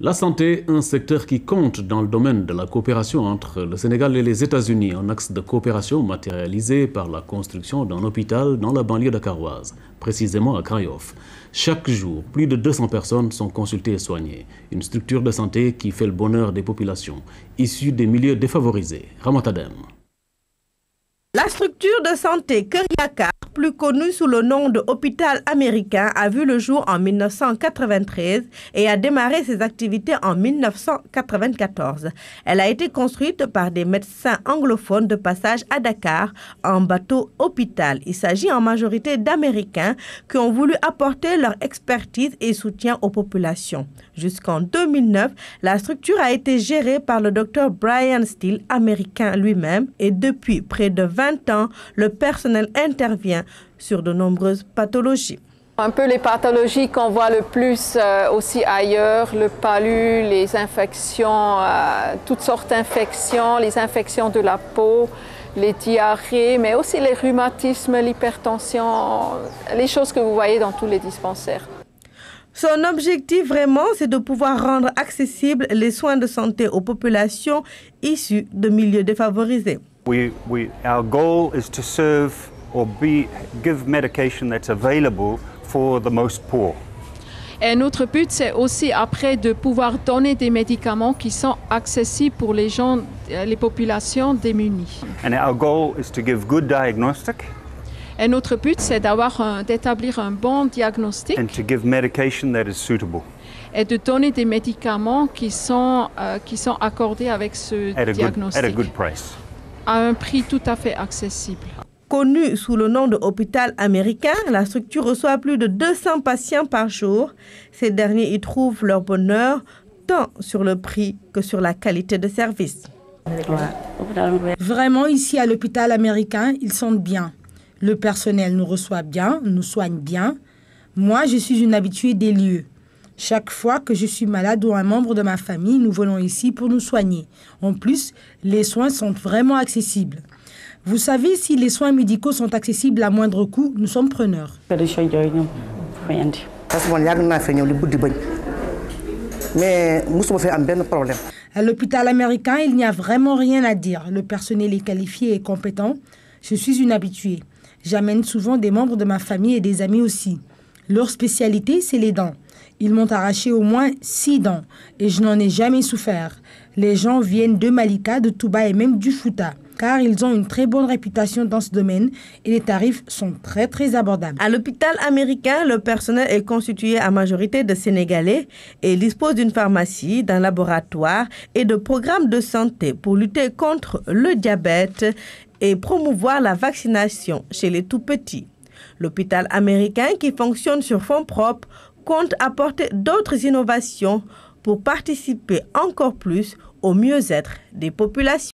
La santé, un secteur qui compte dans le domaine de la coopération entre le Sénégal et les États-Unis, un axe de coopération matérialisé par la construction d'un hôpital dans la banlieue dakaroise, précisément à Grand Yoff. Chaque jour, plus de 200 personnes sont consultées et soignées. Une structure de santé qui fait le bonheur des populations, issues des milieux défavorisés. Ramatadem. La structure de santé Kër Yakar, plus connue sous le nom de hôpital américain, a vu le jour en 1993 et a démarré ses activités en 1994. Elle a été construite par des médecins anglophones de passage à Dakar en bateau hôpital. Il s'agit en majorité d'Américains qui ont voulu apporter leur expertise et soutien aux populations. Jusqu'en 2009, la structure a été gérée par le Dr Brian Steele, américain lui-même, et depuis près de 20 ans, le personnel intervient sur de nombreuses pathologies. Un peu les pathologies qu'on voit le plus aussi ailleurs, le palu, les infections, toutes sortes d'infections, les infections de la peau, les diarrhées, mais aussi les rhumatismes, l'hypertension, les choses que vous voyez dans tous les dispensaires. Son objectif vraiment, c'est de pouvoir rendre accessibles les soins de santé aux populations issues de milieux défavorisés. Our goal is to serve or give medication that's available for the most poor. Et notre but, c'est aussi après de pouvoir donner des médicaments qui sont accessibles pour les gens, les populations démunies. And our goal is to give good diagnostic. Et notre but, c'est d'établir un bon diagnostic And to give medication that is suitable. Et de donner des médicaments qui sont accordés avec ce diagnostic. At a good price. À un prix tout à fait accessible. Connue sous le nom de hôpital américain, la structure reçoit plus de 200 patients par jour. Ces derniers y trouvent leur bonheur tant sur le prix que sur la qualité de service. Vraiment, ici à l'hôpital américain, ils sont bien. Le personnel nous reçoit bien, nous soigne bien. Moi, je suis une habituée des lieux. Chaque fois que je suis malade ou un membre de ma famille, nous venons ici pour nous soigner. En plus, les soins sont vraiment accessibles. Vous savez, si les soins médicaux sont accessibles à moindre coût, nous sommes preneurs. À l'hôpital américain, il n'y a vraiment rien à dire. Le personnel est qualifié et compétent. Je suis une habituée. J'amène souvent des membres de ma famille et des amis aussi. Leur spécialité, c'est les dents. Ils m'ont arraché au moins 6 dents et je n'en ai jamais souffert. Les gens viennent de Malika, de Touba et même du Fouta, car ils ont une très bonne réputation dans ce domaine et les tarifs sont très abordables. À l'hôpital américain, le personnel est constitué à majorité de Sénégalais et dispose d'une pharmacie, d'un laboratoire et de programmes de santé pour lutter contre le diabète et promouvoir la vaccination chez les tout-petits. L'hôpital américain, qui fonctionne sur fonds propres, compte apporter d'autres innovations pour participer encore plus au mieux-être des populations.